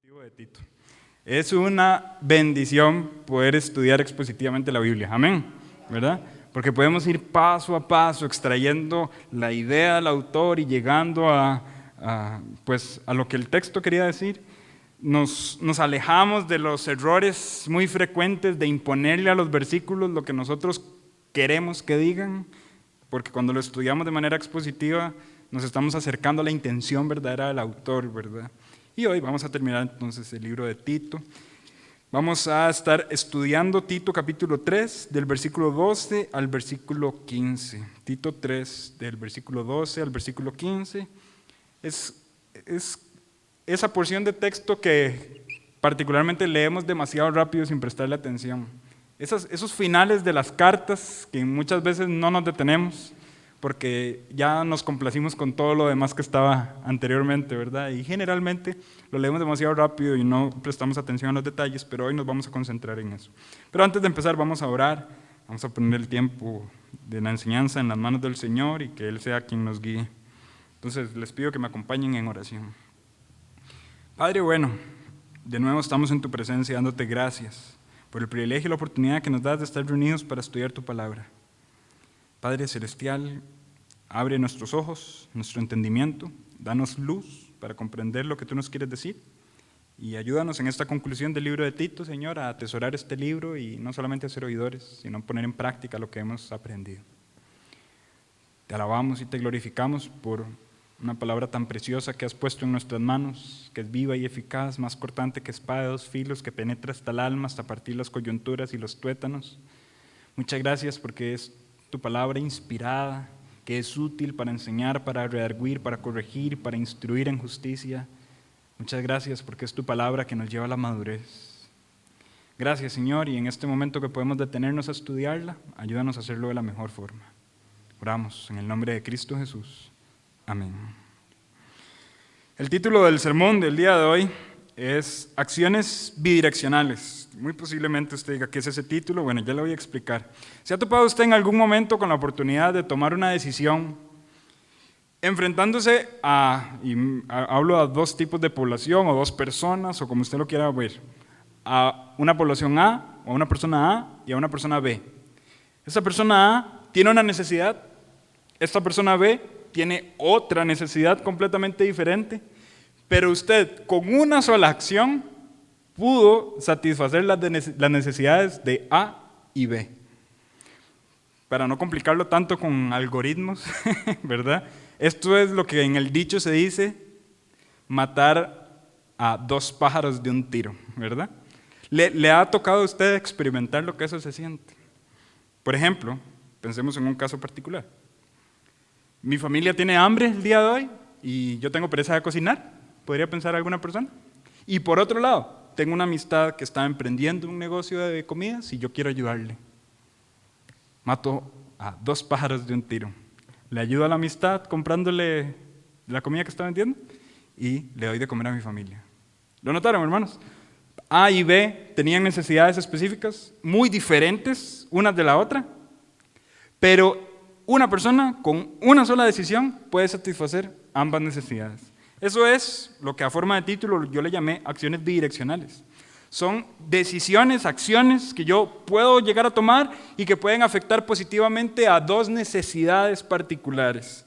De Tito. Es una bendición poder estudiar expositivamente la Biblia, amén, ¿verdad? Porque podemos ir paso a paso extrayendo la idea del autor y llegando a lo que el texto quería decir. Nos alejamos de los errores muy frecuentes de imponerle a los versículos lo que nosotros queremos que digan, porque cuando lo estudiamos de manera expositiva nos estamos acercando a la intención verdadera del autor, ¿verdad? Y hoy vamos a terminar entonces el libro de Tito. Vamos a estar estudiando Tito capítulo 3, del versículo 12 al versículo 15. Tito 3, del versículo 12 al versículo 15. Es esa porción de texto que particularmente leemos demasiado rápido sin prestarle atención. Esos finales de las cartas que muchas veces no nos detenemos, porque ya nos complacimos con todo lo demás que estaba anteriormente, ¿verdad? Y generalmente lo leemos demasiado rápido y no prestamos atención a los detalles, pero hoy nos vamos a concentrar en eso. Pero antes de empezar vamos a orar, vamos a poner el tiempo de la enseñanza en las manos del Señor y que Él sea quien nos guíe. Entonces les pido que me acompañen en oración. Padre bueno, de nuevo estamos en tu presencia dándote gracias por el privilegio y la oportunidad que nos das de estar reunidos para estudiar tu palabra. Padre Celestial, abre nuestros ojos, nuestro entendimiento, danos luz para comprender lo que tú nos quieres decir y ayúdanos en esta conclusión del libro de Tito, Señor, a atesorar este libro y no solamente a ser oidores, sino poner en práctica lo que hemos aprendido. Te alabamos y te glorificamos por una palabra tan preciosa que has puesto en nuestras manos, que es viva y eficaz, más cortante que espada de dos filos, que penetra hasta el alma, hasta partir las coyunturas y los tuétanos. Muchas gracias porque es tu palabra inspirada, que es útil para enseñar, para redarguir, para corregir, para instruir en justicia. Muchas gracias porque es tu palabra que nos lleva a la madurez. Gracias, Señor, y en este momento que podemos detenernos a estudiarla, ayúdanos a hacerlo de la mejor forma. Oramos en el nombre de Cristo Jesús. Amén. El título del sermón del día de hoy es Acciones bidireccionales. Muy posiblemente usted diga, ¿qué es ese título? Bueno, ya le voy a explicar. ¿Se ha topado usted en algún momento con la oportunidad de tomar una decisión enfrentándose hablo a dos tipos de población o dos personas o como usted lo quiera ver, a una población A o a una persona A y a una persona B? Esta persona A tiene una necesidad, esta persona B tiene otra necesidad completamente diferente, pero usted con una sola acción pudo satisfacer las necesidades de A y B. Para no complicarlo tanto con algoritmos, ¿verdad? Esto es lo que en el dicho se dice, matar a dos pájaros de un tiro, ¿verdad? ¿Le ha tocado a usted experimentar lo que eso se siente? Por ejemplo, pensemos en un caso particular. Mi familia tiene hambre el día de hoy y yo tengo pereza de cocinar, podría pensar alguna persona. Y por otro lado, tengo una amistad que está emprendiendo un negocio de comidas y yo quiero ayudarle. Mato a dos pájaros de un tiro. Le ayudo a la amistad comprándole la comida que está vendiendo y le doy de comer a mi familia. ¿Lo notaron, hermanos? A y B tenían necesidades específicas muy diferentes unas de la otra, pero una persona con una sola decisión puede satisfacer ambas necesidades. Eso es lo que a forma de título yo le llamé acciones bidireccionales. Son decisiones, acciones que yo puedo llegar a tomar y que pueden afectar positivamente a dos necesidades particulares.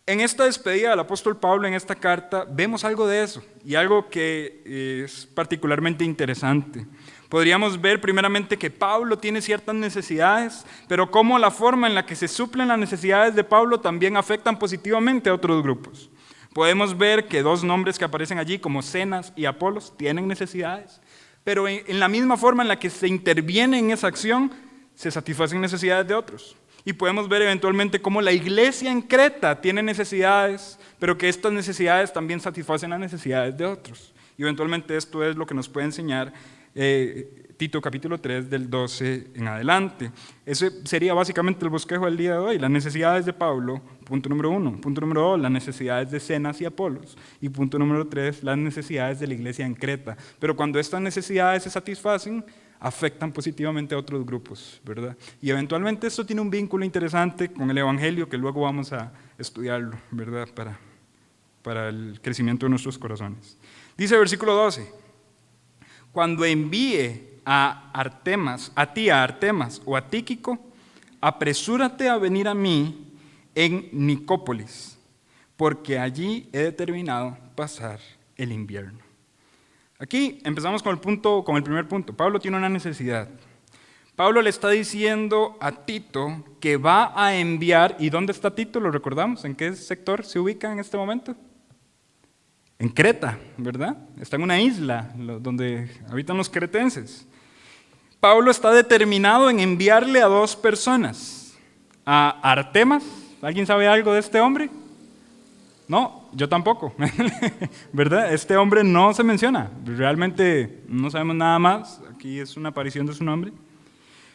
En esta despedida del apóstol Pablo, en esta carta, vemos algo de eso y algo que es particularmente interesante. Podríamos ver primeramente que Pablo tiene ciertas necesidades, pero cómo la forma en la que se suplen las necesidades de Pablo también afectan positivamente a otros grupos. Podemos ver que dos nombres que aparecen allí, como Zenas y Apolos, tienen necesidades, pero en la misma forma en la que se interviene en esa acción, se satisfacen necesidades de otros. Y podemos ver eventualmente cómo la iglesia en Creta tiene necesidades, pero que estas necesidades también satisfacen las necesidades de otros. Y eventualmente esto es lo que nos puede enseñar Tito capítulo 3 del 12 en adelante. Ese sería básicamente el bosquejo del día de hoy, las necesidades de Pablo, punto número 1. Punto número 2, las necesidades de Zenas y Apolos. Y punto número 3, las necesidades de la iglesia en Creta. Pero cuando estas necesidades se satisfacen, afectan positivamente a otros grupos, ¿verdad? Y eventualmente esto tiene un vínculo interesante con el Evangelio que luego vamos a estudiarlo, ¿verdad? Para el crecimiento de nuestros corazones. Dice el versículo 12, cuando envíe a Artemas o a Tíquico, apresúrate a venir a mí en Nicópolis, porque allí he determinado pasar el invierno. Aquí empezamos con el primer punto. Pablo tiene una necesidad. Pablo le está diciendo a Tito que va a enviar. ¿Y dónde está Tito? ¿Lo recordamos? ¿En qué sector se ubica en este momento? En Creta, ¿verdad? Está en una isla donde habitan los cretenses. Pablo está determinado en enviarle a dos personas. A Artemas. ¿Alguien sabe algo de este hombre? No, yo tampoco, ¿verdad? Este hombre no se menciona, realmente no sabemos nada más, aquí es una aparición de su nombre.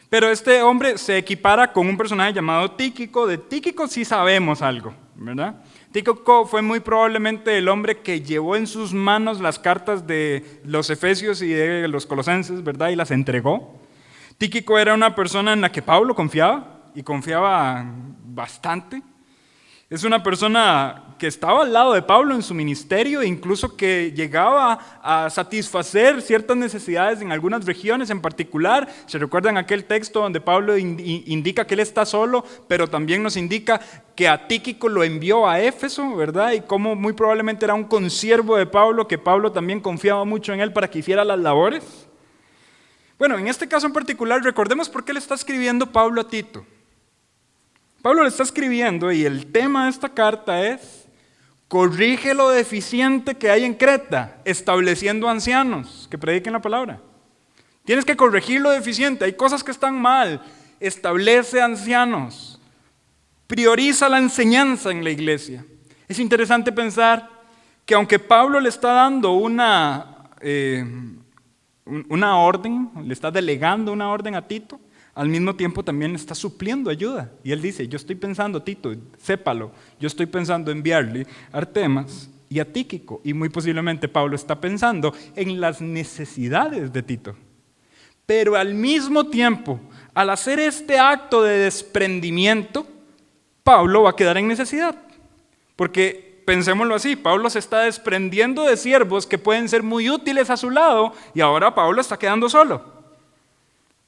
Pero este hombre se equipara con un personaje llamado Tíquico. De Tíquico sí sabemos algo, ¿verdad? Tíquico fue muy probablemente el hombre que llevó en sus manos las cartas de los Efesios y de los Colosenses, ¿verdad? Y las entregó. Tíquico era una persona en la que Pablo confiaba, y confiaba bastante. Es una persona que estaba al lado de Pablo en su ministerio, incluso que llegaba a satisfacer ciertas necesidades en algunas regiones en particular. ¿Se recuerdan aquel texto donde Pablo indica que él está solo, pero también nos indica que a Tíquico lo envió a Éfeso, ¿verdad? Y como muy probablemente era un consiervo de Pablo, que Pablo también confiaba mucho en él para que hiciera las labores. Bueno, en este caso en particular, recordemos por qué le está escribiendo Pablo a Tito. Pablo le está escribiendo y el tema de esta carta es: corrige lo deficiente que hay en Creta, estableciendo ancianos que prediquen la palabra. Tienes que corregir lo deficiente, hay cosas que están mal, establece ancianos, prioriza la enseñanza en la iglesia. Es interesante pensar que aunque Pablo le está dando una orden, le está delegando una orden a Tito, al mismo tiempo también está supliendo ayuda. Y él dice: yo estoy pensando, Tito, sépalo, yo estoy pensando enviarle a Artemas y a Tíquico. Y muy posiblemente Pablo está pensando en las necesidades de Tito. Pero al mismo tiempo, al hacer este acto de desprendimiento, Pablo va a quedar en necesidad. Porque pensémoslo así, Pablo se está desprendiendo de siervos que pueden ser muy útiles a su lado, y ahora Pablo está quedando solo.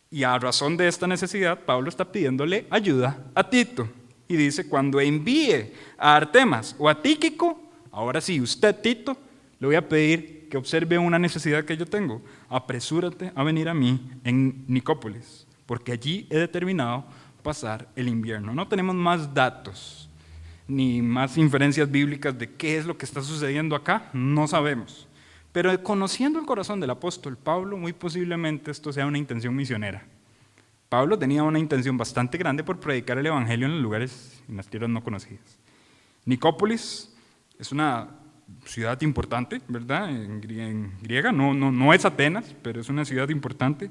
Y a razón de esta necesidad, Pablo está pidiéndole ayuda a Tito. Y dice: cuando envíe a Artemas o a Tíquico, ahora sí, usted, Tito, le voy a pedir que observe una necesidad que yo tengo. Apresúrate a venir a mí en Nicópolis, porque allí he determinado pasar el invierno. No tenemos más datos, ni más inferencias bíblicas de qué es lo que está sucediendo acá, no sabemos. Pero conociendo el corazón del apóstol Pablo, muy posiblemente esto sea una intención misionera. Pablo tenía una intención bastante grande por predicar el evangelio en los lugares, en las tierras no conocidas. Nicópolis es una ciudad importante, ¿verdad? En griega, no es Atenas, pero es una ciudad importante.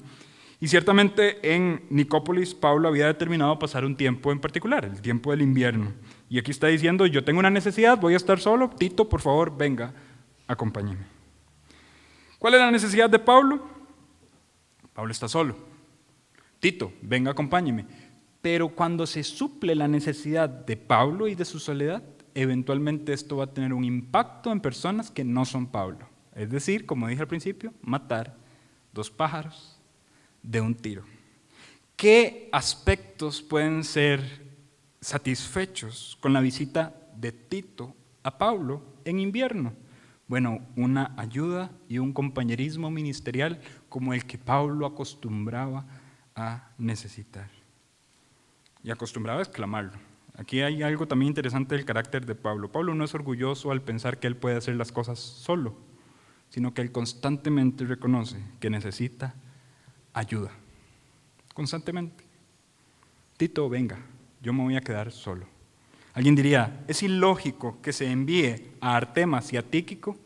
Y ciertamente en Nicópolis Pablo había determinado pasar un tiempo en particular, el tiempo del invierno. Y aquí está diciendo: yo tengo una necesidad, voy a estar solo, Tito, por favor, venga, acompáñeme. ¿Cuál es la necesidad de Pablo? Pablo está solo. Tito, venga, acompáñeme. Pero cuando se suple la necesidad de Pablo y de su soledad, eventualmente esto va a tener un impacto en personas que no son Pablo. Es decir, como dije al principio, matar dos pájaros de un tiro. ¿Qué aspectos pueden ser satisfechos con la visita de Tito a Pablo en invierno? Bueno, una ayuda y un compañerismo ministerial como el que Pablo acostumbraba a necesitar. Y acostumbraba a exclamarlo. Aquí hay algo también interesante del carácter de Pablo. Pablo no es orgulloso al pensar que él puede hacer las cosas solo, sino que él constantemente reconoce que necesita ayuda. Constantemente. Tito, venga, yo me voy a quedar solo. Alguien diría: es ilógico que se envíe a Artemas y a Tíquico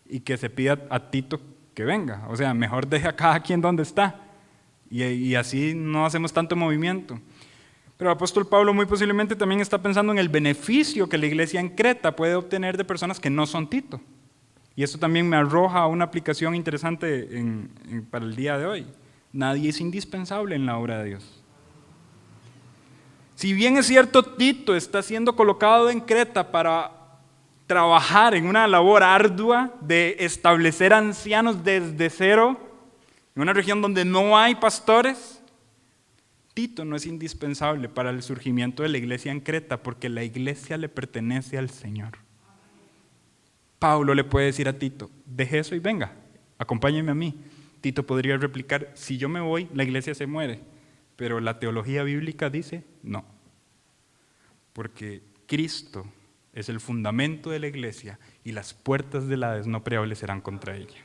y que se pida a Tito que venga. O sea, mejor deje a cada quien donde está y así no hacemos tanto movimiento. Pero el apóstol Pablo muy posiblemente también está pensando en el beneficio que la iglesia en Creta puede obtener de personas que no son Tito. Y esto también me arroja una aplicación interesante para el día de hoy. Nadie es indispensable en la obra de Dios. Si bien es cierto, Tito está siendo colocado en Creta para trabajar en una labor ardua de establecer ancianos desde cero, en una región donde no hay pastores, Tito no es indispensable para el surgimiento de la iglesia en Creta, porque la iglesia le pertenece al Señor. Pablo le puede decir a Tito, deje eso y venga, acompáñeme a mí. Tito podría replicar, si yo me voy, la iglesia se muere. Pero la teología bíblica dice, no. Porque Cristo es el fundamento de la iglesia y las puertas del Hades no prevalecerán contra ella.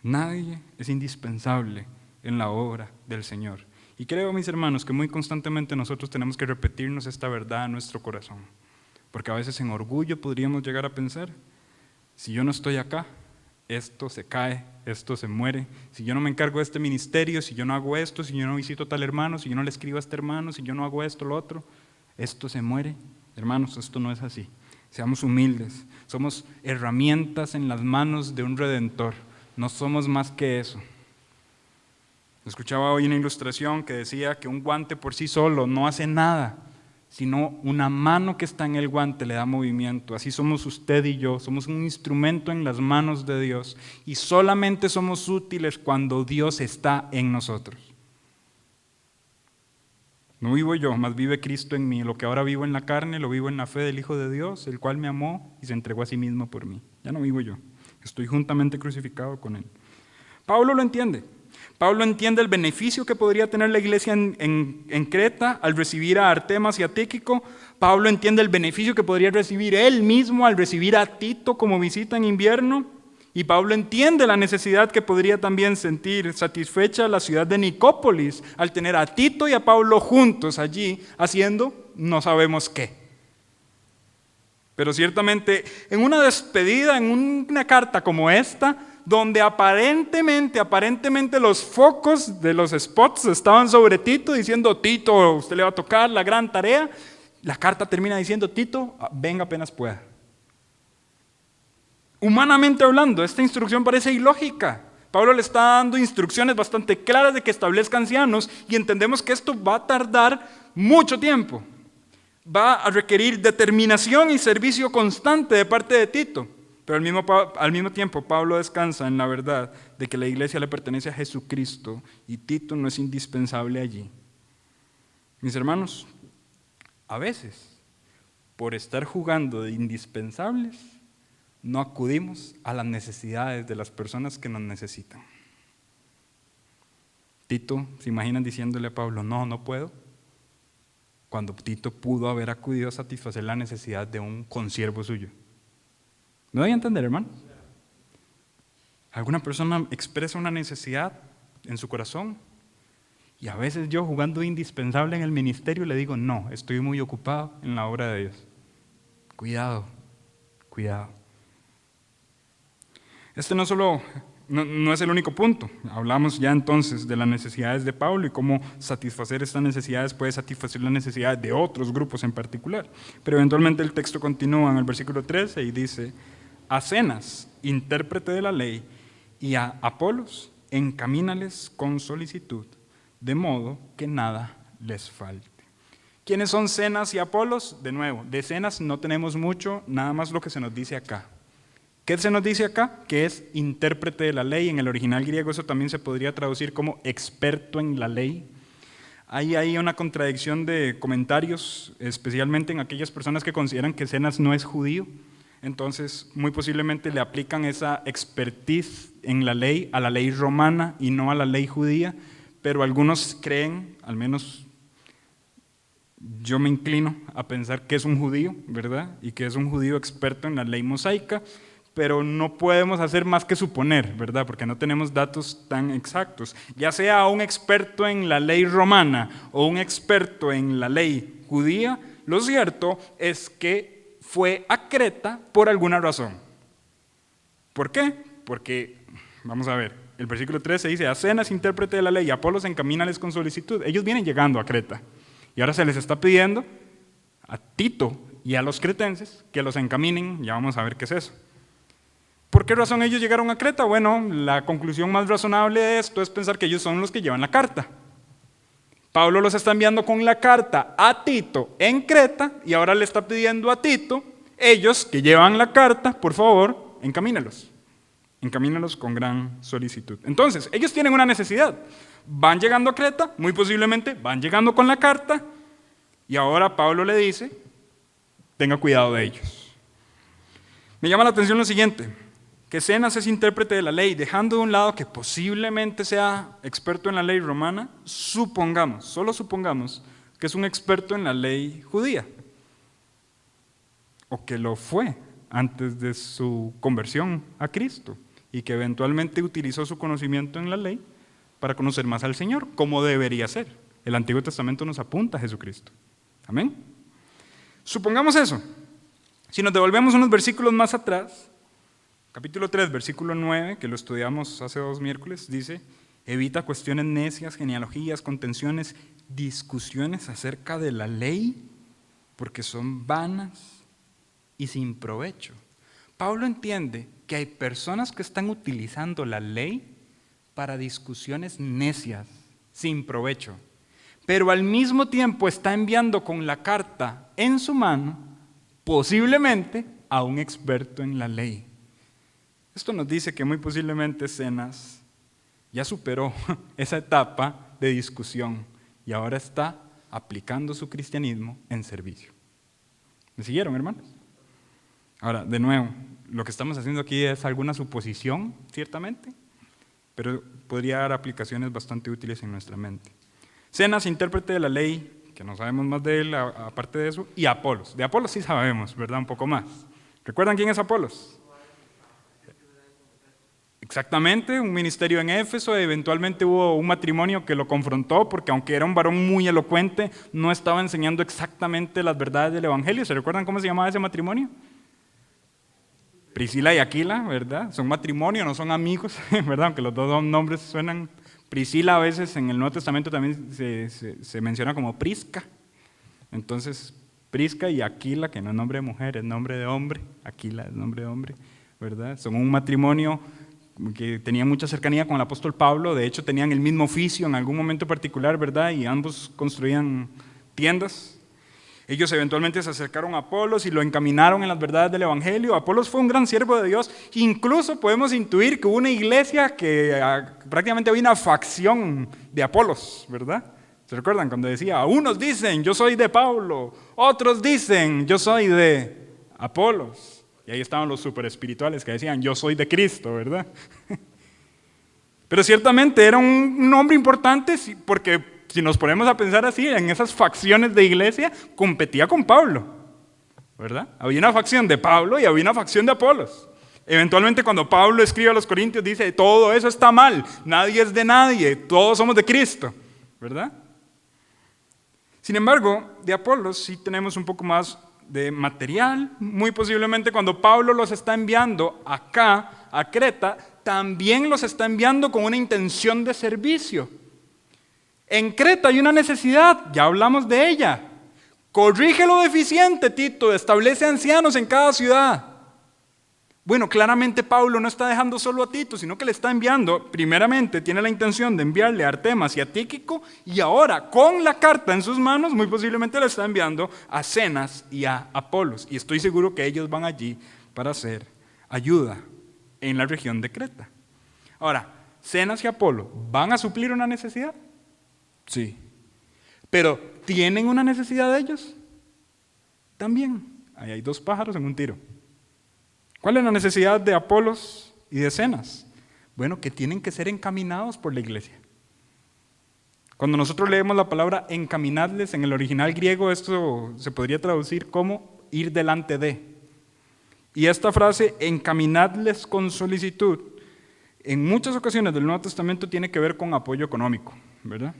Nadie es indispensable en la obra del Señor. Y creo, mis hermanos, que muy constantemente nosotros tenemos que repetirnos esta verdad en nuestro corazón. Porque a veces en orgullo podríamos llegar a pensar, si yo no estoy acá, esto se cae, esto se muere. Si yo no me encargo de este ministerio, si yo no hago esto, si yo no visito a tal hermano, si yo no le escribo a este hermano, si yo no hago esto, lo otro, esto se muere. Hermanos, esto no es así. Seamos humildes. Somos herramientas en las manos de un Redentor. No somos más que eso. Escuchaba hoy una ilustración que decía que un guante por sí solo no hace nada, sino una mano que está en el guante le da movimiento. Así somos usted y yo, somos un instrumento en las manos de Dios y solamente somos útiles cuando Dios está en nosotros. No vivo yo, mas vive Cristo en mí. Lo que ahora vivo en la carne, lo vivo en la fe del Hijo de Dios, el cual me amó y se entregó a sí mismo por mí. Ya no vivo yo, estoy juntamente crucificado con Él. Pablo lo entiende. Pablo entiende el beneficio que podría tener la iglesia en Creta al recibir a Artemas y a Tíquico. Pablo entiende el beneficio que podría recibir él mismo al recibir a Tito como visita en invierno. Y Pablo entiende la necesidad que podría también sentir satisfecha la ciudad de Nicópolis al tener a Tito y a Pablo juntos allí haciendo no sabemos qué. Pero ciertamente en una despedida, en una carta como esta, donde aparentemente los focos de los spots estaban sobre Tito, diciendo, Tito, usted le va a tocar la gran tarea, la carta termina diciendo, Tito, venga apenas pueda. Humanamente hablando, esta instrucción parece ilógica. Pablo le está dando instrucciones bastante claras de que establezca ancianos y entendemos que esto va a tardar mucho tiempo. Va a requerir determinación y servicio constante de parte de Tito. Pero al mismo tiempo Pablo descansa en la verdad de que la iglesia le pertenece a Jesucristo y Tito no es indispensable allí. Mis hermanos, a veces, por estar jugando de indispensables, no acudimos a las necesidades de las personas que nos necesitan. Tito, ¿se imaginan diciéndole a Pablo, no puedo? Cuando Tito pudo haber acudido a satisfacer la necesidad de un consiervo suyo. ¿Me doy a entender, hermano? Alguna persona expresa una necesidad en su corazón y a veces yo, jugando indispensable en el ministerio, le digo, no, estoy muy ocupado en la obra de Dios. Cuidado. Este no es el único punto. Hablamos ya entonces de las necesidades de Pablo y cómo satisfacer estas necesidades puede satisfacer las necesidades de otros grupos en particular. Pero eventualmente el texto continúa en el versículo 13 y dice, a Zenas, intérprete de la ley, y a Apolos, encamínales con solicitud, de modo que nada les falte. ¿Quiénes son Zenas y Apolos? De nuevo, de Zenas no tenemos mucho, nada más lo que se nos dice acá. ¿Qué se nos dice acá? Que es intérprete de la ley. En el original griego eso también se podría traducir como experto en la ley. Hay una contradicción de comentarios, especialmente en aquellas personas que consideran que Zenas no es judío. Entonces, muy posiblemente le aplican esa expertise en la ley a la ley romana y no a la ley judía, pero algunos creen, al menos yo me inclino a pensar que es un judío, ¿verdad? Y que es un judío experto en la ley mosaica, pero no podemos hacer más que suponer, ¿verdad? Porque no tenemos datos tan exactos. Ya sea un experto en la ley romana o un experto en la ley judía, lo cierto es que fue a Creta por alguna razón. ¿Por qué? Porque, vamos a ver, el versículo 13 dice, a Zenas, intérprete de la ley, y a Apolos, encamínales con solicitud. Ellos vienen llegando a Creta y ahora se les está pidiendo a Tito y a los cretenses que los encaminen. Ya vamos a ver qué es eso. ¿Por qué razón ellos llegaron a Creta? Bueno, la conclusión más razonable de esto es pensar que ellos son los que llevan la carta. Pablo los está enviando con la carta a Tito en Creta y ahora le está pidiendo a Tito, ellos que llevan la carta, por favor, encamínelos. Encamínalos con gran solicitud. Entonces, ellos tienen una necesidad. Van llegando a Creta, muy posiblemente van llegando con la carta, y ahora Pablo le dice, tenga cuidado de ellos. Me llama la atención lo siguiente, que Zenas es intérprete de la ley, dejando de un lado que posiblemente sea experto en la ley romana, supongamos, solo supongamos, que es un experto en la ley judía, o que lo fue antes de su conversión a Cristo, y que eventualmente utilizó su conocimiento en la ley para conocer más al Señor, como debería ser. El Antiguo Testamento nos apunta a Jesucristo. Amén. Supongamos eso. Si nos devolvemos unos versículos más atrás, capítulo 3, versículo 9, que lo estudiamos hace 2 miércoles, dice, evita cuestiones necias, genealogías, contenciones, discusiones acerca de la ley, porque son vanas y sin provecho. Pablo entiende que hay personas que están utilizando la ley para discusiones necias, sin provecho, pero al mismo tiempo está enviando con la carta en su mano, posiblemente a un experto en la ley. Esto nos dice que muy posiblemente Zenas ya superó esa etapa de discusión y ahora está aplicando su cristianismo en servicio. ¿Me siguieron, hermanos? Ahora, de nuevo, lo que estamos haciendo aquí es alguna suposición, ciertamente, pero podría dar aplicaciones bastante útiles en nuestra mente. Zenas, intérprete de la ley, que no sabemos más de él aparte de eso, y Apolos. De Apolos sí sabemos, ¿verdad? Un poco más. ¿Recuerdan quién es Apolos? Exactamente, un ministerio en Éfeso, eventualmente hubo un matrimonio que lo confrontó porque aunque era un varón muy elocuente, no estaba enseñando exactamente las verdades del Evangelio. ¿Se recuerdan cómo se llamaba ese matrimonio? Priscila y Aquila, ¿verdad? Son matrimonio, no son amigos, ¿verdad? Aunque los dos nombres suenan. Priscila a veces en el Nuevo Testamento también se menciona como Prisca. Entonces, Prisca y Aquila, que no es nombre de mujer, es nombre de hombre. Aquila es nombre de hombre, ¿verdad? Son un matrimonio que tenía mucha cercanía con el apóstol Pablo. De hecho, tenían el mismo oficio en algún momento particular, ¿verdad? Y ambos construían tiendas. Ellos eventualmente se acercaron a Apolos y lo encaminaron en las verdades del Evangelio. Apolos fue un gran siervo de Dios. Incluso podemos intuir que hubo una iglesia que prácticamente había una facción de Apolos, ¿verdad? ¿Se recuerdan cuando decía, unos dicen, yo soy de Pablo, otros dicen, yo soy de Apolos? Y ahí estaban los super espirituales que decían, yo soy de Cristo, ¿verdad? Pero ciertamente era un hombre importante porque si nos ponemos a pensar así, en esas facciones de iglesia, competía con Pablo, ¿verdad? Había una facción de Pablo y había una facción de Apolos. Eventualmente cuando Pablo escribe a los Corintios dice, todo eso está mal, nadie es de nadie, todos somos de Cristo, ¿verdad? Sin embargo, de Apolos sí tenemos un poco más de material. Muy posiblemente cuando Pablo los está enviando acá, a Creta, también los está enviando con una intención de servicio. En Creta hay una necesidad, ya hablamos de ella. Corrige lo deficiente, Tito, establece ancianos en cada ciudad. Bueno, claramente Pablo no está dejando solo a Tito, sino que le está enviando, primeramente tiene la intención de enviarle a Artemas y a Tíquico, y ahora con la carta en sus manos, muy posiblemente le está enviando a Zenas y a Apolos. Y estoy seguro que ellos van allí para hacer ayuda en la región de Creta. Ahora, Zenas y Apolo, ¿van a suplir una necesidad? Sí. Pero, ¿tienen una necesidad de ellos? También. Ahí hay 2 pájaros en un tiro. ¿Cuál es la necesidad de Apolos y de Zenas? Bueno, que tienen que ser encaminados por la iglesia. Cuando nosotros leemos la palabra encaminadles, en el original griego esto se podría traducir como ir delante de. Y esta frase, encaminadles con solicitud, en muchas ocasiones del Nuevo Testamento tiene que ver con apoyo económico, ¿verdad?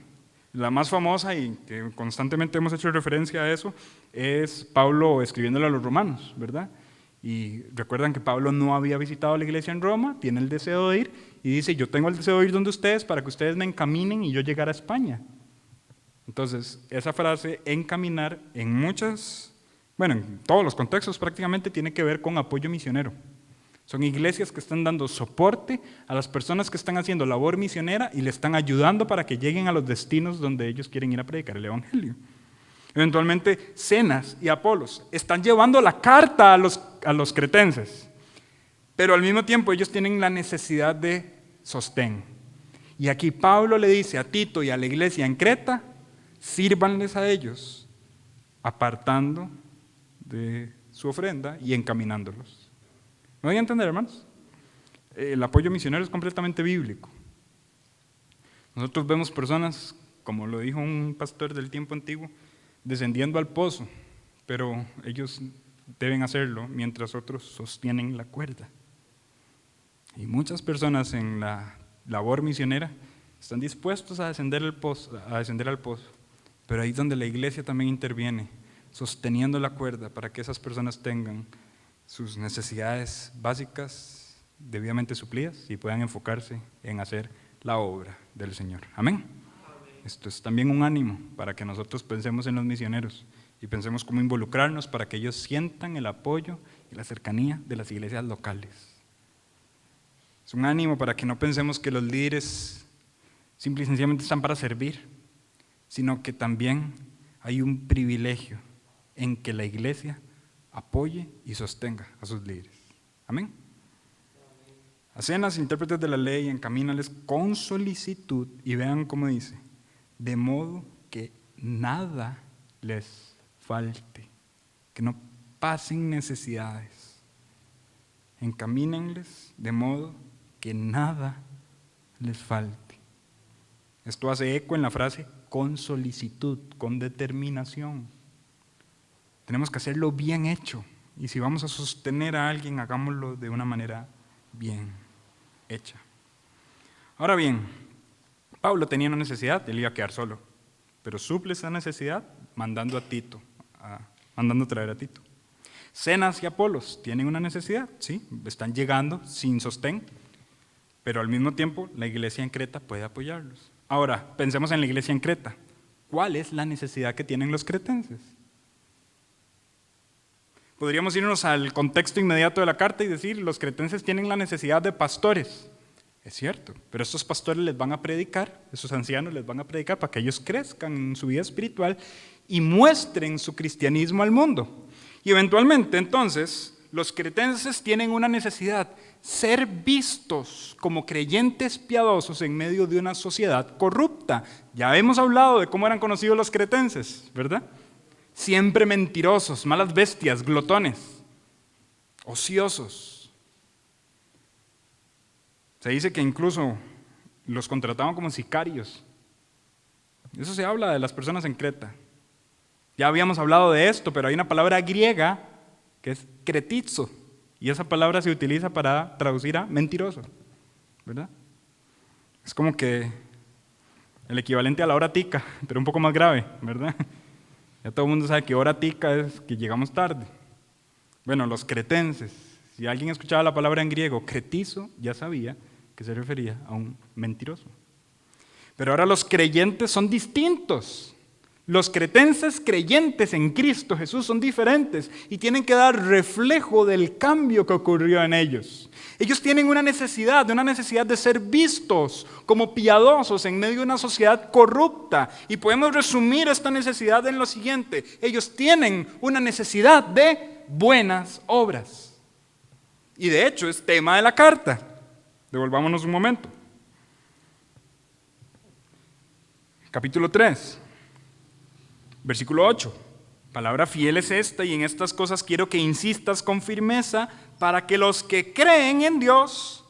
La más famosa y que constantemente hemos hecho referencia a eso es Pablo escribiéndole a los romanos, ¿verdad? Y recuerdan que Pablo no había visitado la iglesia en Roma, tiene el deseo de ir y dice, yo tengo el deseo de ir donde ustedes para que ustedes me encaminen y yo llegar a España. Entonces, esa frase, encaminar, en todos los contextos prácticamente tiene que ver con apoyo misionero. Son iglesias que están dando soporte a las personas que están haciendo labor misionera y le están ayudando para que lleguen a los destinos donde ellos quieren ir a predicar el Evangelio. Eventualmente, Zenas y Apolos están llevando la carta a los cretenses. pero al mismo tiempo ellos tienen la necesidad de sostén. Y aquí Pablo le dice a Tito y a la iglesia en Creta, sírvanles a ellos, apartando de su ofrenda y encaminándolos. ¿Me voy a entender, hermanos? El apoyo misionero es completamente bíblico. Nosotros vemos personas, como lo dijo un pastor del tiempo antiguo, descendiendo al pozo, pero ellos deben hacerlo mientras otros sostienen la cuerda. Y muchas personas en la labor misionera están dispuestos a descender al pozo, pero ahí es donde la iglesia también interviene, sosteniendo la cuerda para que esas personas tengan sus necesidades básicas debidamente suplidas y puedan enfocarse en hacer la obra del Señor. Amén. Esto es también un ánimo para que nosotros pensemos en los misioneros y pensemos cómo involucrarnos para que ellos sientan el apoyo y la cercanía de las iglesias locales. Es un ánimo para que no pensemos que los líderes simple y sencillamente están para servir, sino que también hay un privilegio en que la iglesia apoye y sostenga a sus líderes. Amén. Hacen las intérpretes de la ley, encamínales con solicitud, y vean cómo dice, de modo que nada les falte, que no pasen necesidades. Encamínenles de modo que nada les falte. Esto hace eco en la frase con solicitud, con determinación. Tenemos que hacerlo bien hecho, y si vamos a sostener a alguien, hagámoslo de una manera bien hecha. Ahora bien, Pablo tenía una necesidad, él iba a quedar solo, pero suple esa necesidad mandando a traer a Tito. Zenas y Apolos tienen una necesidad, sí, están llegando sin sostén, pero al mismo tiempo la iglesia en Creta puede apoyarlos. Ahora, pensemos en la iglesia en Creta. ¿Cuál es la necesidad que tienen los cretenses? Podríamos irnos al contexto inmediato de la carta y decir, los cretenses tienen la necesidad de pastores. Es cierto, pero estos pastores les van a predicar, esos ancianos les van a predicar para que ellos crezcan en su vida espiritual y muestren su cristianismo al mundo. Y eventualmente, entonces, los cretenses tienen una necesidad, ser vistos como creyentes piadosos en medio de una sociedad corrupta. Ya hemos hablado de cómo eran conocidos los cretenses, ¿verdad? Siempre mentirosos, malas bestias, glotones, ociosos. Se dice que incluso los contrataban como sicarios. Eso se habla de las personas en Creta. Ya habíamos hablado de esto, pero hay una palabra griega que es cretizo, y esa palabra se utiliza para traducir a mentiroso, ¿verdad? Es como que el equivalente a la hora tica, pero un poco más grave, ¿verdad? Ya todo el mundo sabe que hora tica es que llegamos tarde. Bueno, los cretenses, si alguien escuchaba la palabra en griego, cretizo, ya sabía que se refería a un mentiroso. Pero ahora los creyentes son distintos. Los cretenses creyentes en Cristo Jesús son diferentes y tienen que dar reflejo del cambio que ocurrió en ellos. Ellos tienen una necesidad de ser vistos como piadosos en medio de una sociedad corrupta. Y podemos resumir esta necesidad en lo siguiente: ellos tienen una necesidad de buenas obras. Y de hecho es tema de la carta. Devolvámonos un momento. Capítulo 3. Versículo 8, palabra fiel es esta, y en estas cosas quiero que insistas con firmeza para que los que creen en Dios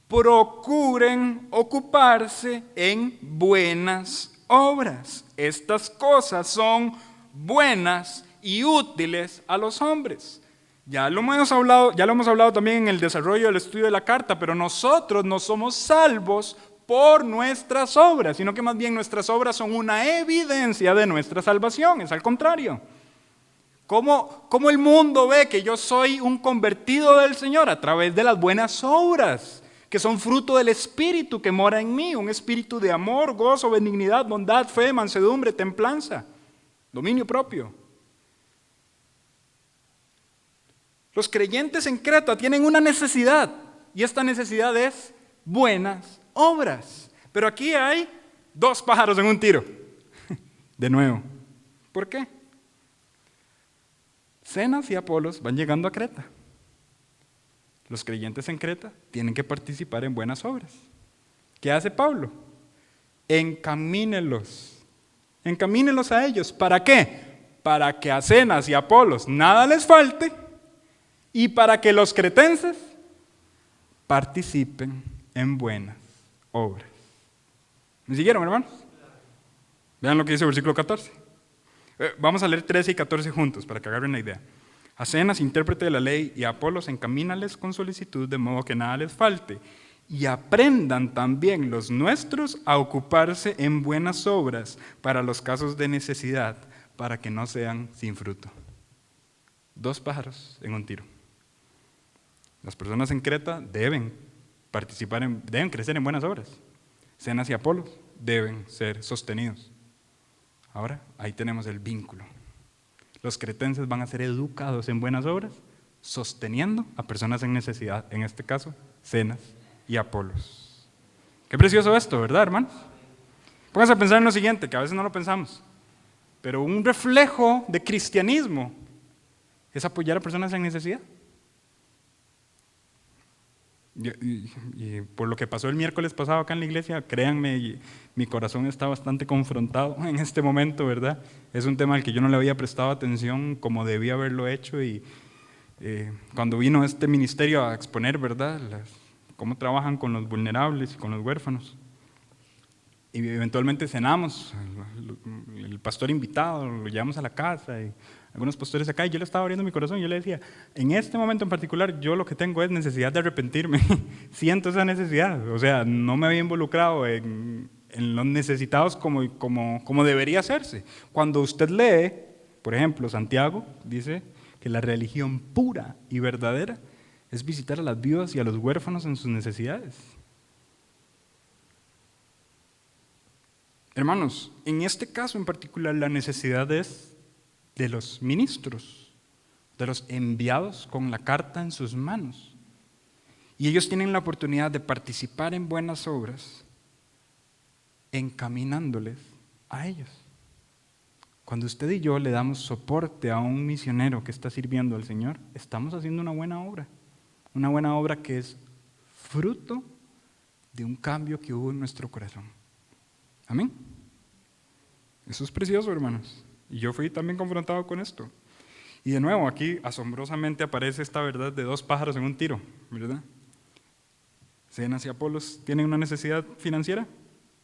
procuren ocuparse en buenas obras. Estas cosas son buenas y útiles a los hombres. Ya lo hemos hablado también en el desarrollo del estudio de la carta, pero nosotros no somos salvos por nuestras obras, sino que más bien nuestras obras son una evidencia de nuestra salvación. Es al contrario. ¿Cómo el mundo ve que yo soy un convertido del Señor? A través de las buenas obras, que son fruto del Espíritu que mora en mí, un espíritu de amor, gozo, benignidad, bondad, fe, mansedumbre, templanza, dominio propio. Los creyentes en Creta tienen una necesidad, y esta necesidad es buenas obras. Pero aquí hay dos pájaros en un tiro. De nuevo. ¿Por qué? Zenas y Apolos van llegando a Creta. Los creyentes en Creta tienen que participar en buenas obras. ¿Qué hace Pablo? Encamínelos a ellos. ¿Para qué? Para que a Zenas y a Apolos nada les falte y para que los cretenses participen en buenas obras. ¿Me siguieron, hermanos? Vean lo que dice el versículo 14. Vamos a leer 13 y 14 juntos para que agarren la idea. A Zenas, intérprete de la ley, y a Apolos encamínales con solicitud de modo que nada les falte. Y aprendan también los nuestros a ocuparse en buenas obras para los casos de necesidad, para que no sean sin fruto. 2 pájaros en un tiro. Las personas en Creta deben crecer en buenas obras. Zenas y Apolos deben ser sostenidos. Ahora, ahí tenemos el vínculo. Los cretenses van a ser educados en buenas obras, sosteniendo a personas en necesidad, en este caso, Zenas y Apolos. Qué precioso esto, ¿verdad, hermanos? Pónganse a pensar en lo siguiente, que a veces no lo pensamos, pero un reflejo de cristianismo es apoyar a personas en necesidad. Y por lo que pasó el miércoles pasado acá en la iglesia, créanme, mi corazón está bastante confrontado en este momento, ¿verdad? Es un tema al que yo no le había prestado atención como debía haberlo hecho y cuando vino este ministerio a exponer, ¿verdad?, cómo trabajan con los vulnerables y con los huérfanos. Y eventualmente cenamos, el pastor invitado, lo llevamos a la casa y algunos pastores acá, y yo le estaba abriendo mi corazón y yo le decía, en este momento en particular yo lo que tengo es necesidad de arrepentirme, siento esa necesidad, o sea, no me había involucrado en los necesitados como debería hacerse. Cuando usted lee, por ejemplo, Santiago dice que la religión pura y verdadera es visitar a las viudas y a los huérfanos en sus necesidades. Hermanos, en este caso en particular la necesidad es de los ministros, de los enviados con la carta en sus manos. Y ellos tienen la oportunidad de participar en buenas obras, encaminándoles a ellos. Cuando usted y yo le damos soporte a un misionero que está sirviendo al Señor, estamos haciendo una buena obra que es fruto de un cambio que hubo en nuestro corazón. Amén. Eso es precioso, hermanos. Y yo fui también confrontado con esto. Y de nuevo, aquí asombrosamente aparece esta verdad de 2 pájaros en un tiro, ¿verdad? Zenas y Apolos tienen una necesidad financiera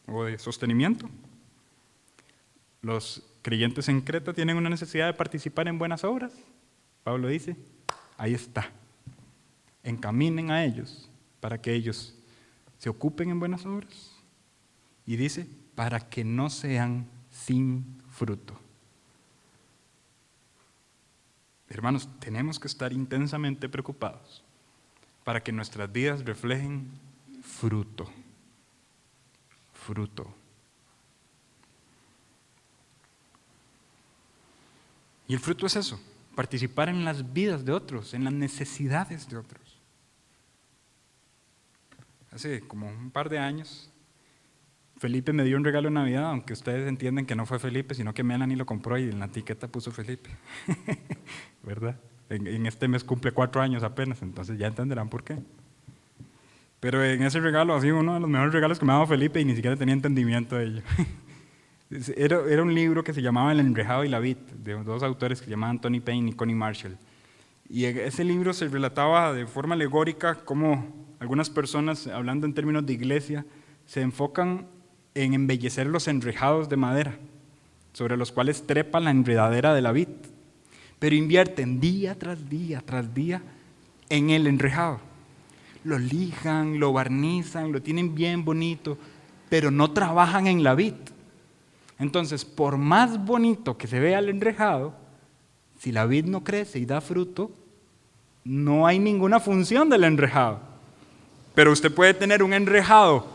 o de sostenimiento. Los creyentes en Creta tienen una necesidad de participar en buenas obras. Pablo dice, ahí está. Encaminen a ellos para que ellos se ocupen en buenas obras. Y dice, para que no sean sin fruto. Hermanos, tenemos que estar intensamente preocupados para que nuestras vidas reflejen fruto. Fruto. Y el fruto es eso, participar en las vidas de otros, en las necesidades de otros. Hace como un par de años, Felipe me dio un regalo de Navidad, aunque ustedes entienden que no fue Felipe, sino que Melanie lo compró y en la etiqueta puso Felipe. ¿Verdad? En este mes cumple 4 años apenas, entonces ya entenderán por qué. Pero en ese regalo, así uno de los mejores regalos que me ha dado Felipe y ni siquiera tenía entendimiento de ello. Era un libro que se llamaba El enrejado y la vid, de 2 autores que se llamaban Tony Payne y Connie Marshall. Y en ese libro se relataba de forma alegórica cómo algunas personas, hablando en términos de iglesia, se enfocan en embellecer los enrejados de madera, sobre los cuales trepa la enredadera de la vid, pero invierten día tras día tras día en el enrejado. Lo lijan, lo barnizan, lo tienen bien bonito, pero no trabajan en la vid. Entonces, por más bonito que se vea el enrejado, si la vid no crece y da fruto, no hay ninguna función del enrejado. Pero usted puede tener un enrejado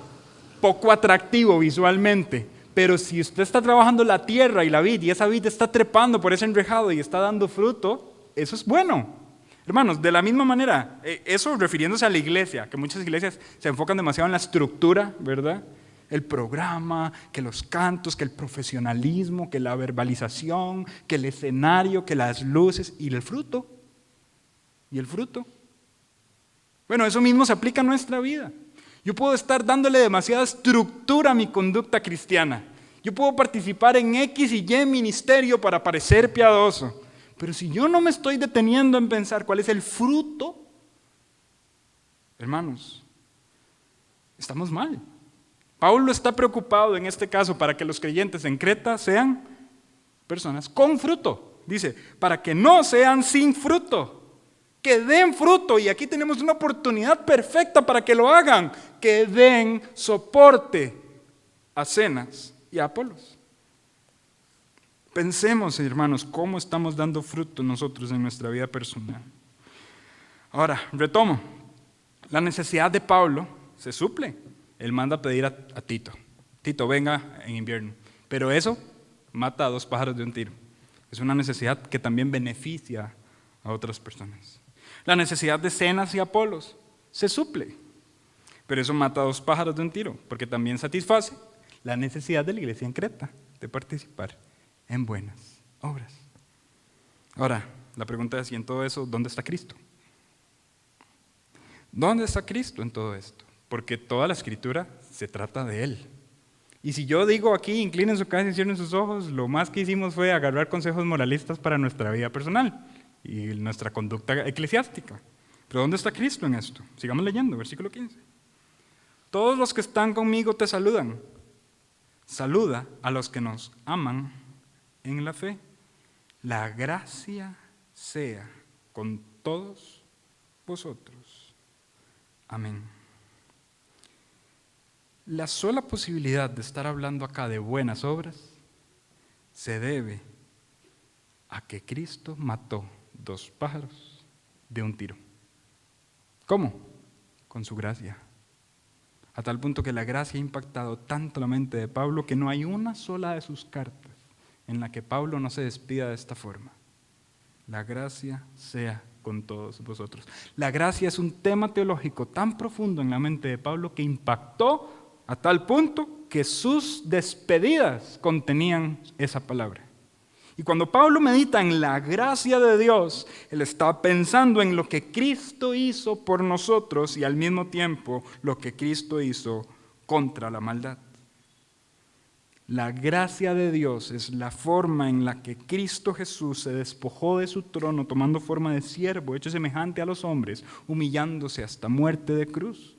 poco atractivo visualmente, pero si usted está trabajando la tierra y la vid, y esa vid está trepando por ese enrejado y está dando fruto, eso es bueno. Hermanos, de la misma manera, eso refiriéndose a la iglesia, que muchas iglesias se enfocan demasiado en la estructura, ¿verdad? El programa, que los cantos, que el profesionalismo, que la verbalización, que el escenario, que las luces y el fruto. ¿Y el fruto? Bueno, eso mismo se aplica a nuestra vida. Yo puedo estar dándole demasiada estructura a mi conducta cristiana. Yo puedo participar en X y Y ministerio para parecer piadoso. Pero si yo no me estoy deteniendo en pensar cuál es el fruto, hermanos, estamos mal. Pablo está preocupado en este caso para que los creyentes en Creta sean personas con fruto. Dice, para que no sean sin fruto, que den fruto. Y aquí tenemos una oportunidad perfecta para que lo hagan, que den soporte a Zenas y a Apolos. Pensemos, hermanos, cómo estamos dando fruto nosotros en nuestra vida personal. Ahora, retomo. La necesidad de Pablo se suple. Él manda a pedir a Tito. Tito, venga en invierno. Pero eso mata a 2 pájaros de un tiro. Es una necesidad que también beneficia a otras personas. La necesidad de Zenas y Apolos se suple. Pero eso mata a 2 pájaros de un tiro, porque también satisface la necesidad de la iglesia en Creta de participar en buenas obras. Ahora, la pregunta es, ¿y en todo eso dónde está Cristo? ¿Dónde está Cristo en todo esto? Porque toda la Escritura se trata de Él. Y si yo digo aquí, inclinen su cabeza y cierren sus ojos, lo más que hicimos fue agarrar consejos moralistas para nuestra vida personal y nuestra conducta eclesiástica. Pero ¿dónde está Cristo en esto? Sigamos leyendo, versículo 15. Todos los que están conmigo te saludan. Saluda a los que nos aman en la fe. La gracia sea con todos vosotros. Amén. La sola posibilidad de estar hablando acá de buenas obras se debe a que Cristo mató 2 pájaros de un tiro. ¿Cómo? Con su gracia. A tal punto que la gracia ha impactado tanto la mente de Pablo que no hay una sola de sus cartas en la que Pablo no se despida de esta forma. La gracia sea con todos vosotros. La gracia es un tema teológico tan profundo en la mente de Pablo que impactó a tal punto que sus despedidas contenían esa palabra. Y cuando Pablo medita en la gracia de Dios, él está pensando en lo que Cristo hizo por nosotros y al mismo tiempo lo que Cristo hizo contra la maldad. La gracia de Dios es la forma en la que Cristo Jesús se despojó de su trono, tomando forma de siervo, hecho semejante a los hombres, humillándose hasta muerte de cruz.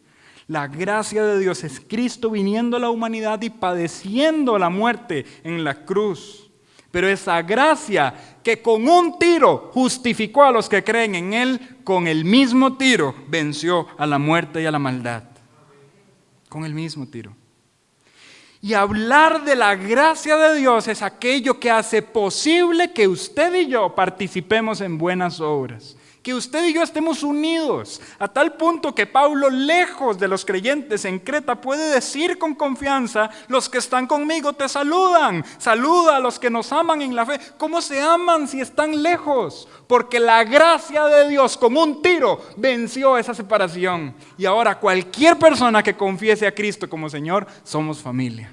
La gracia de Dios es Cristo viniendo a la humanidad y padeciendo la muerte en la cruz. Pero esa gracia que con un tiro justificó a los que creen en Él, con el mismo tiro venció a la muerte y a la maldad. Con el mismo tiro. Y hablar de la gracia de Dios es aquello que hace posible que usted y yo participemos en buenas obras. Que usted y yo estemos unidos a tal punto que Pablo, lejos de los creyentes en Creta, puede decir con confianza: los que están conmigo te saludan. Saluda a los que nos aman en la fe. ¿Cómo se aman si están lejos? Porque la gracia de Dios con un tiro venció esa separación. Y ahora cualquier persona que confiese a Cristo como Señor, somos familia.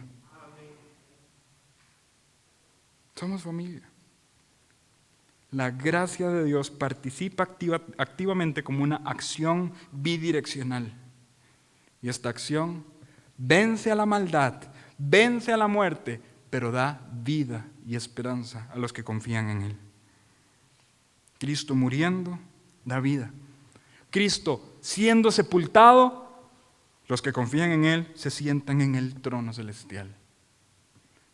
Somos familia. La gracia de Dios participa activamente como una acción bidireccional. Y esta acción vence a la maldad, vence a la muerte, pero da vida y esperanza a los que confían en Él. Cristo muriendo da vida. Cristo siendo sepultado, los que confían en Él se sientan en el trono celestial.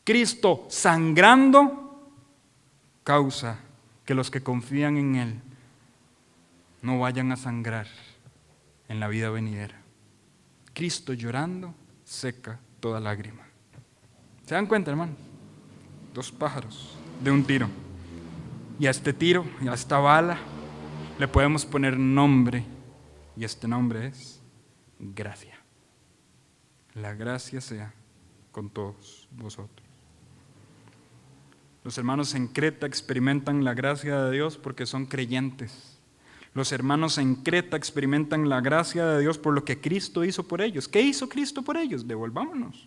Cristo sangrando causa que los que confían en Él no vayan a sangrar en la vida venidera. Cristo llorando seca toda lágrima. ¿Se dan cuenta, hermanos? 2 pájaros de un tiro. Y a este tiro, y a esta bala, le podemos poner nombre. Y este nombre es gracia. La gracia sea con todos vosotros. Los hermanos en Creta experimentan la gracia de Dios porque son creyentes. Los hermanos en Creta experimentan la gracia de Dios por lo que Cristo hizo por ellos. ¿Qué hizo Cristo por ellos? Devolvámonos.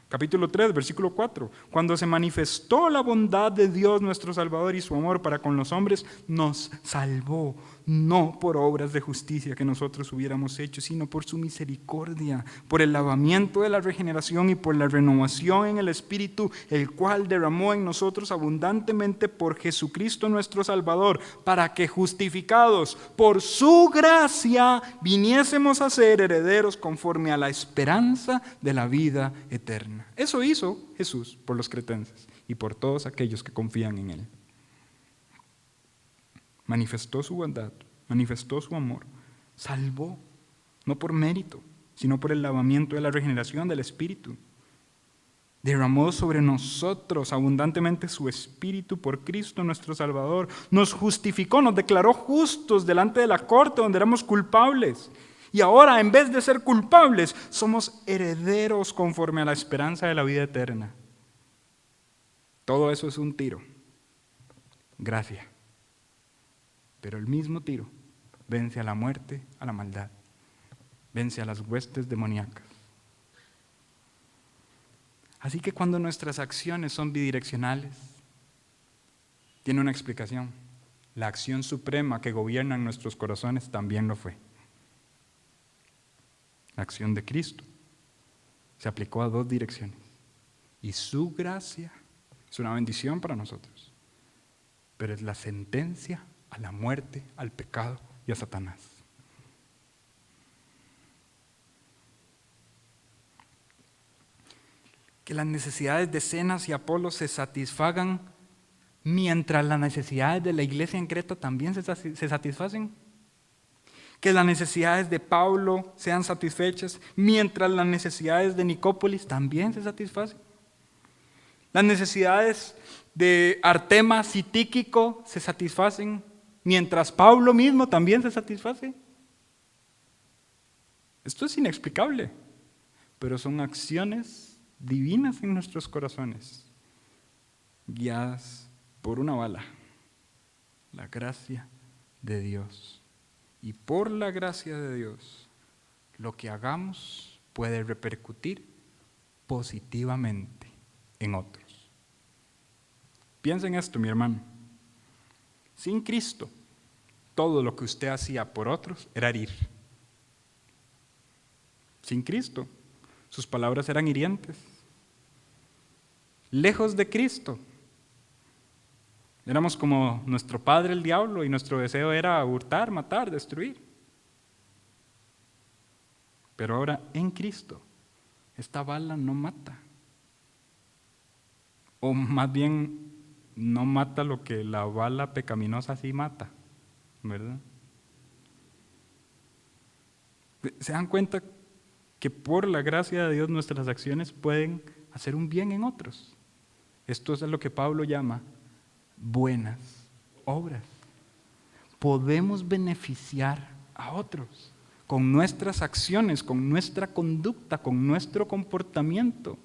Capítulo 3, versículo 4. Cuando se manifestó la bondad de Dios nuestro Salvador y su amor para con los hombres, nos salvó, no por obras de justicia que nosotros hubiéramos hecho, sino por su misericordia, por el lavamiento de la regeneración y por la renovación en el Espíritu, el cual derramó en nosotros abundantemente por Jesucristo nuestro Salvador, para que justificados por su gracia viniésemos a ser herederos conforme a la esperanza de la vida eterna. Eso hizo Jesús por los cretenses y por todos aquellos que confían en Él. Manifestó su bondad, manifestó su amor, salvó, no por mérito, sino por el lavamiento de la regeneración del Espíritu. Derramó sobre nosotros abundantemente su Espíritu por Cristo nuestro Salvador. Nos justificó, nos declaró justos delante de la corte donde éramos culpables. Y ahora, en vez de ser culpables, somos herederos conforme a la esperanza de la vida eterna. Todo eso es un tiro. Gracia. Pero el mismo tiro vence a la muerte, a la maldad. Vence a las huestes demoníacas. Así que cuando nuestras acciones son bidireccionales, tiene una explicación. La acción suprema que gobierna en nuestros corazones también lo fue. La acción de Cristo se aplicó a dos direcciones. Y su gracia es una bendición para nosotros. Pero es la sentencia a la muerte, al pecado y a Satanás. Que las necesidades de Zenas y Apolos se satisfagan mientras las necesidades de la iglesia en Creta también se satisfacen. Que las necesidades de Pablo sean satisfechas mientras las necesidades de Nicópolis también se satisfacen. Las necesidades de Artemas y Tíquico se satisfacen mientras Pablo mismo también se satisface. Esto es inexplicable, pero son acciones divinas en nuestros corazones, guiadas por una bala, la gracia de Dios. Y por la gracia de Dios, lo que hagamos puede repercutir positivamente en otros. Piensa en esto, mi hermano. Sin Cristo, todo lo que usted hacía por otros era herir. Sin Cristo, sus palabras eran hirientes. Lejos de Cristo, éramos como nuestro padre el diablo y nuestro deseo era hurtar, matar, destruir. Pero ahora en Cristo, esta bala no mata. O más bien, no mata lo que la bala pecaminosa sí mata, ¿verdad? ¿Se dan cuenta que por la gracia de Dios nuestras acciones pueden hacer un bien en otros? Esto es lo que Pablo llama buenas obras. Podemos beneficiar a otros con nuestras acciones, con nuestra conducta, con nuestro comportamiento.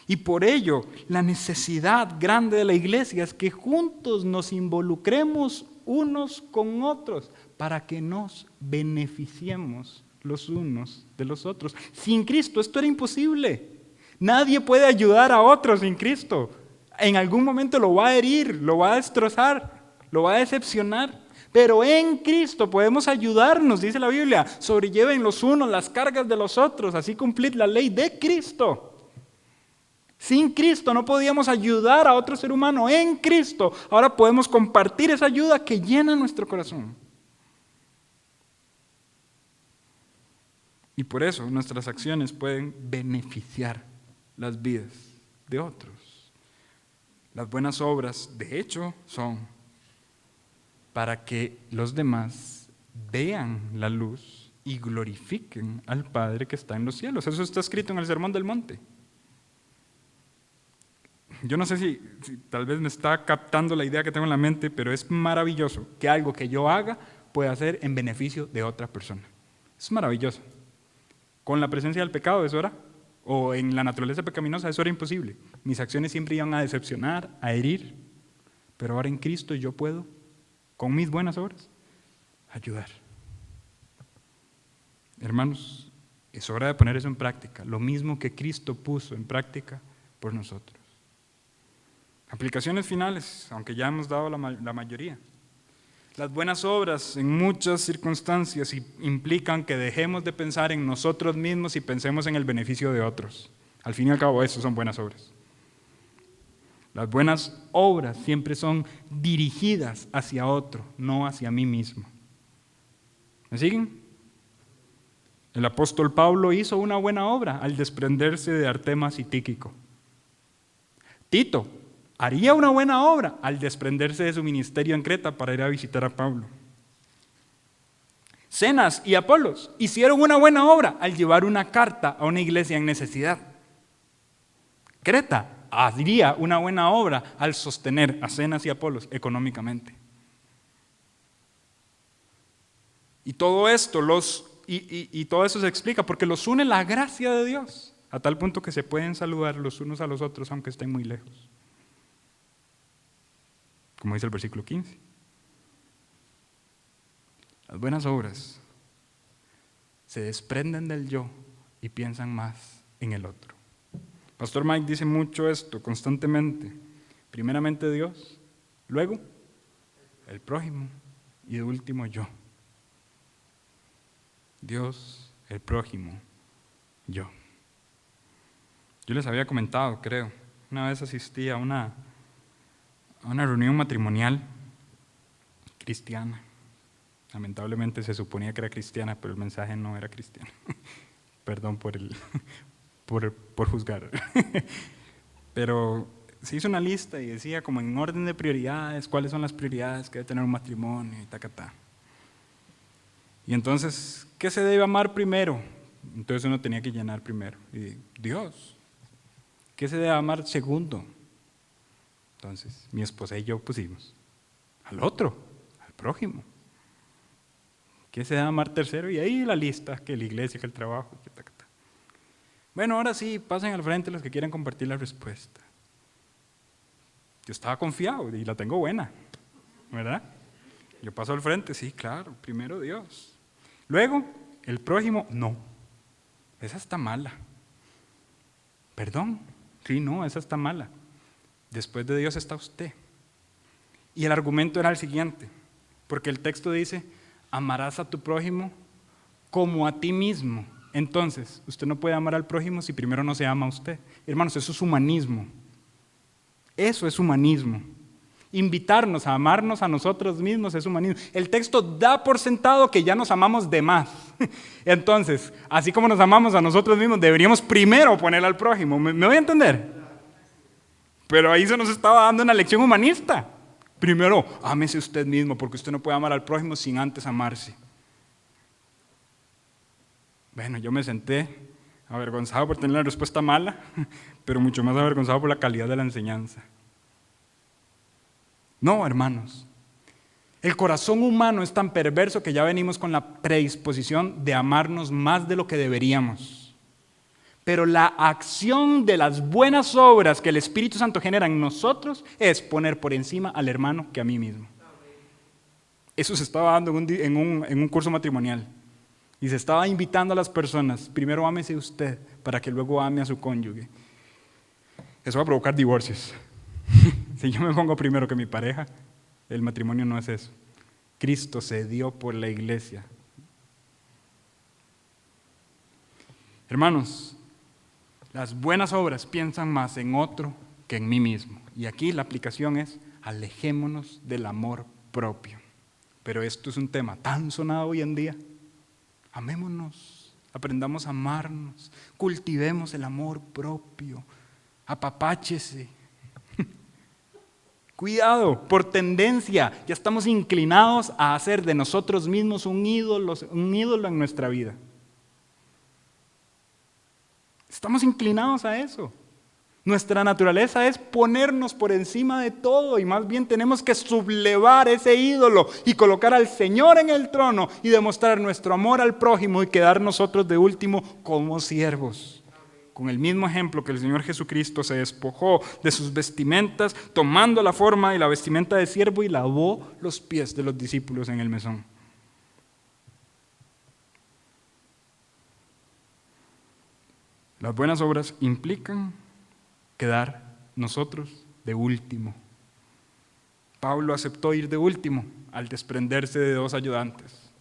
Y por ello, la necesidad grande de la iglesia es que juntos nos involucremos unos con otros para que nos beneficiemos los unos de los otros. Sin Cristo esto era imposible. Nadie puede ayudar a otros sin Cristo. En algún momento lo va a herir, lo va a destrozar, lo va a decepcionar. Pero en Cristo podemos ayudarnos, dice la Biblia. Sobrelleven los unos las cargas de los otros, así cumplir la ley de Cristo. Sin Cristo no podíamos ayudar a otro ser humano. En Cristo ahora podemos compartir esa ayuda que llena nuestro corazón. Y por eso nuestras acciones pueden beneficiar las vidas de otros. Las buenas obras, de hecho, son para que los demás vean la luz y glorifiquen al Padre que está en los cielos. Eso está escrito en el Sermón del Monte. Yo no sé si tal vez me está captando la idea que tengo en la mente, pero es maravilloso que algo que yo haga pueda ser en beneficio de otra persona. Es maravilloso. Con la presencia del pecado eso era, o en la naturaleza pecaminosa eso era imposible. Mis acciones siempre iban a decepcionar, a herir, pero ahora en Cristo yo puedo, con mis buenas obras, ayudar. Hermanos, es hora de poner eso en práctica, lo mismo que Cristo puso en práctica por nosotros. Aplicaciones finales, aunque ya hemos dado la mayoría. Las buenas obras en muchas circunstancias implican que dejemos de pensar en nosotros mismos y pensemos en el beneficio de otros. Al fin y al cabo, eso son buenas obras. Las buenas obras siempre son dirigidas hacia otro, no hacia mí mismo. ¿Me siguen? El apóstol Pablo hizo una buena obra al desprenderse de Artemas y Tíquico. Tito haría una buena obra al desprenderse de su ministerio en Creta para ir a visitar a Pablo. Zenas y Apolos hicieron una buena obra al llevar una carta a una iglesia en necesidad. Creta haría una buena obra al sostener a Zenas y Apolos económicamente. Y todo esto todo eso se explica porque los une la gracia de Dios, a tal punto que se pueden saludar los unos a los otros aunque estén muy lejos. Como dice el versículo 15. Las buenas obras se desprenden del yo y piensan más en el otro. Pastor Mike dice mucho esto constantemente. Primeramente Dios, luego el prójimo y de último yo. Dios, el prójimo, yo. Yo les había comentado, creo, una vez asistí a una reunión matrimonial cristiana. Lamentablemente se suponía que era cristiana, pero el mensaje no era cristiano. Perdón por juzgar. Pero se hizo una lista y decía como en orden de prioridades, cuáles son las prioridades que debe tener un matrimonio y tacatá. Y entonces, ¿qué se debe amar primero? Entonces uno tenía que llenar primero. Y Dios. ¿Qué se debe amar segundo? Entonces, mi esposa y yo pusimos al otro, al prójimo. ¿Qué se debe amar tercero? Y ahí la lista, que la iglesia, que el trabajo, que tacatá. Bueno, ahora sí, pasen al frente los que quieran compartir la respuesta. Yo estaba confiado y la tengo buena, ¿verdad? Yo paso al frente, sí, claro, primero Dios. Luego, el prójimo, no, esa está mala. Perdón, sí, no, esa está mala. Después de Dios está usted. Y el argumento era el siguiente, porque el texto dice, amarás a tu prójimo como a ti mismo. Entonces, usted no puede amar al prójimo si primero no se ama a usted. Hermanos, eso es humanismo. Eso es humanismo. Invitarnos a amarnos a nosotros mismos es humanismo. El texto da por sentado que ya nos amamos de más. Entonces, así como nos amamos a nosotros mismos, deberíamos primero poner al prójimo. ¿Me voy a entender? Pero ahí se nos estaba dando una lección humanista. Primero, ámese usted mismo, porque usted no puede amar al prójimo sin antes amarse. Bueno, yo me senté avergonzado por tener la respuesta mala, pero mucho más avergonzado por la calidad de la enseñanza. No, hermanos, el corazón humano es tan perverso que ya venimos con la predisposición de amarnos más de lo que deberíamos. Pero la acción de las buenas obras que el Espíritu Santo genera en nosotros es poner por encima al hermano que a mí mismo. Eso se estaba dando en un curso matrimonial. Y se estaba invitando a las personas, primero ámese usted para que luego ame a su cónyuge. Eso va a provocar divorcios. Si yo me pongo primero que mi pareja, el matrimonio no es eso. Cristo se dio por la iglesia. Hermanos, las buenas obras piensan más en otro que en mí mismo. Y aquí la aplicación es, alejémonos del amor propio. Pero esto es un tema tan sonado hoy en día. Amémonos, aprendamos a amarnos, cultivemos el amor propio, apapáchese. Cuidado, por tendencia, ya estamos inclinados a hacer de nosotros mismos un ídolo en nuestra vida. Estamos inclinados a eso. Nuestra naturaleza es ponernos por encima de todo y más bien tenemos que sublevar ese ídolo y colocar al Señor en el trono y demostrar nuestro amor al prójimo y quedar nosotros de último como siervos. Con el mismo ejemplo que el Señor Jesucristo se despojó de sus vestimentas, tomando la forma y la vestimenta de siervo y lavó los pies de los discípulos en el mesón. Las buenas obras implican quedar nosotros de último. Pablo aceptó ir de último al desprenderse de 2 ayudantes.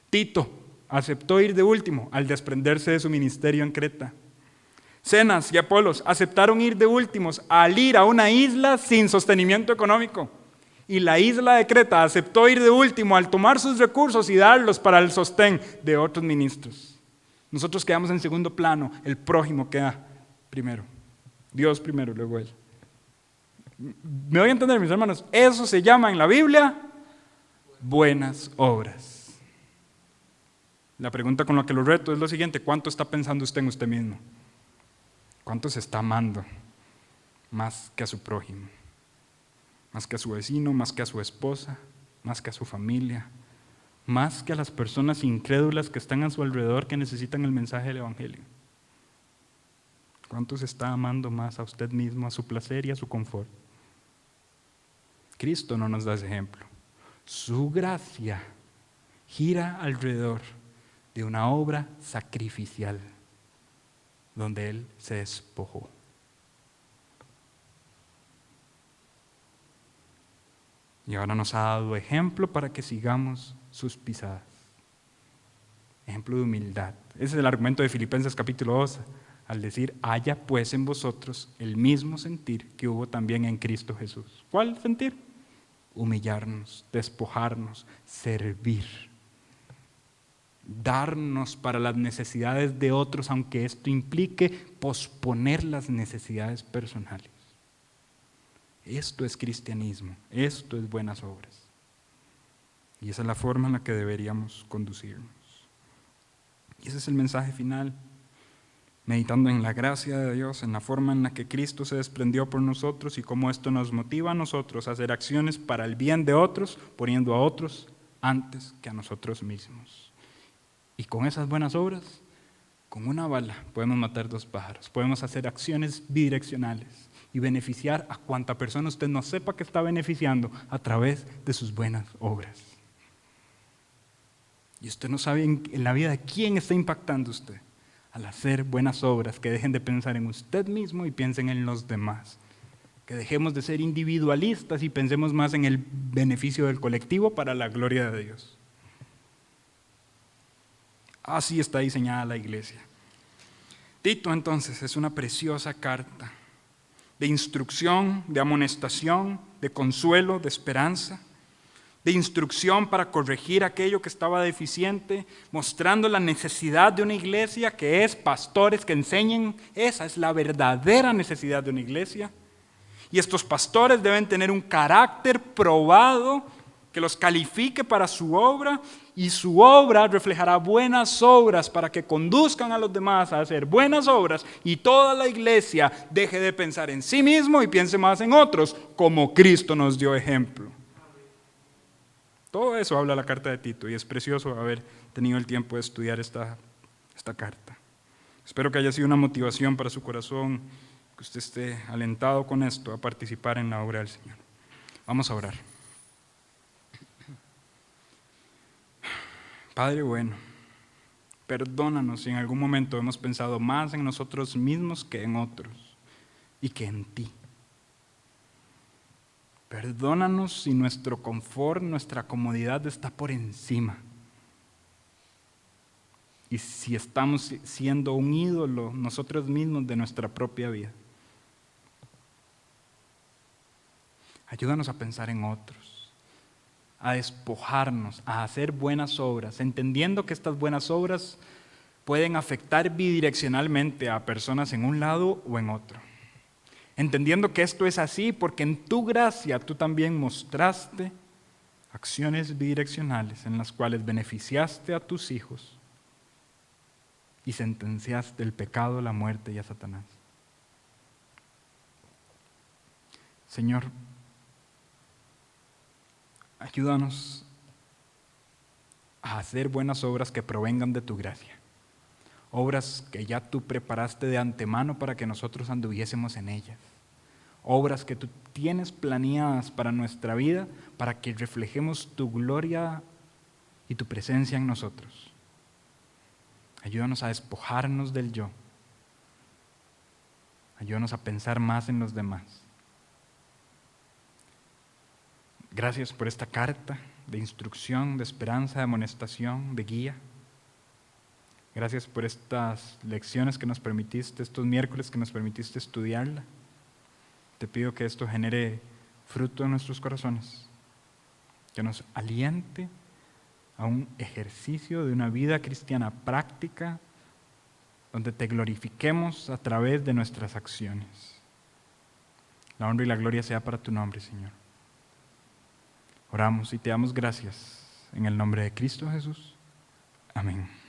Tito aceptó ir de último al desprenderse de su ministerio en Creta. Zenas y Apolos aceptaron ir de últimos al ir a una isla sin sostenimiento económico. Y la isla de Creta aceptó ir de último al tomar sus recursos y darlos para el sostén de otros ministros. Nosotros quedamos en segundo plano, el prójimo queda primero. Dios primero, luego Él. ¿Me voy a entender, mis hermanos? Eso se llama en la Biblia buenas obras. La pregunta con la que lo reto es lo siguiente: ¿cuánto está pensando usted en usted mismo? ¿Cuánto se está amando más que a su prójimo? Más que a su vecino, más que a su esposa, más que a su familia, más que a las personas incrédulas que están a su alrededor que necesitan el mensaje del Evangelio. ¿Cuánto se está amando más a usted mismo, a su placer y a su confort? Cristo no nos da ese ejemplo. Su gracia gira alrededor de una obra sacrificial donde Él se despojó. Y ahora nos ha dado ejemplo para que sigamos sus pisadas. Ejemplo de humildad. Ese es el argumento de Filipenses capítulo 2, al decir: haya pues en vosotros el mismo sentir que hubo también en Cristo Jesús. ¿Cuál sentir? Humillarnos, despojarnos, servir. Darnos para las necesidades de otros, aunque esto implique posponer las necesidades personales. Esto es cristianismo, esto es buenas obras. Y esa es la forma en la que deberíamos conducirnos. Y ese es el mensaje final, meditando en la gracia de Dios, en la forma en la que Cristo se desprendió por nosotros y cómo esto nos motiva a nosotros a hacer acciones para el bien de otros, poniendo a otros antes que a nosotros mismos. Y con esas buenas obras, con una bala podemos matar 2 pájaros, podemos hacer acciones bidireccionales y beneficiar a cuanta persona usted no sepa que está beneficiando a través de sus buenas obras. Y usted no sabe en la vida de quién está impactando usted al hacer buenas obras, que dejen de pensar en usted mismo y piensen en los demás. Que dejemos de ser individualistas y pensemos más en el beneficio del colectivo para la gloria de Dios. Así está diseñada la iglesia. Tito, entonces, es una preciosa carta de instrucción, de amonestación, de consuelo, de esperanza, de instrucción para corregir aquello que estaba deficiente, mostrando la necesidad de una iglesia que es pastores que enseñen. Esa es la verdadera necesidad de una iglesia. Y estos pastores deben tener un carácter probado que los califique para su obra, y su obra reflejará buenas obras para que conduzcan a los demás a hacer buenas obras y toda la iglesia deje de pensar en sí mismo y piense más en otros, como Cristo nos dio ejemplo. Todo eso habla la carta de Tito y es precioso haber tenido el tiempo de estudiar esta carta. Espero que haya sido una motivación para su corazón, que usted esté alentado con esto a participar en la obra del Señor. Vamos a orar. Padre bueno, perdónanos si en algún momento hemos pensado más en nosotros mismos que en otros y que en ti. Perdónanos si nuestro confort, nuestra comodidad está por encima. Y si estamos siendo un ídolo nosotros mismos de nuestra propia vida. Ayúdanos a pensar en otros, a despojarnos, a hacer buenas obras, entendiendo que estas buenas obras pueden afectar bidireccionalmente a personas en un lado o en otro. Entendiendo que esto es así porque en tu gracia tú también mostraste acciones bidireccionales en las cuales beneficiaste a tus hijos y sentenciaste el pecado, la muerte y a Satanás. Señor, ayúdanos a hacer buenas obras que provengan de tu gracia. Obras que ya tú preparaste de antemano para que nosotros anduviésemos en ellas. Obras que tú tienes planeadas para nuestra vida, para que reflejemos tu gloria y tu presencia en nosotros. Ayúdanos a despojarnos del yo. Ayúdanos a pensar más en los demás. Gracias por esta carta de instrucción, de esperanza, de amonestación, de guía. Gracias por estas lecciones que nos permitiste, estos miércoles que nos permitiste estudiarla. Te pido que esto genere fruto en nuestros corazones, que nos aliente a un ejercicio de una vida cristiana práctica, donde te glorifiquemos a través de nuestras acciones. La honra y la gloria sea para tu nombre, Señor. Oramos y te damos gracias en el nombre de Cristo Jesús. Amén.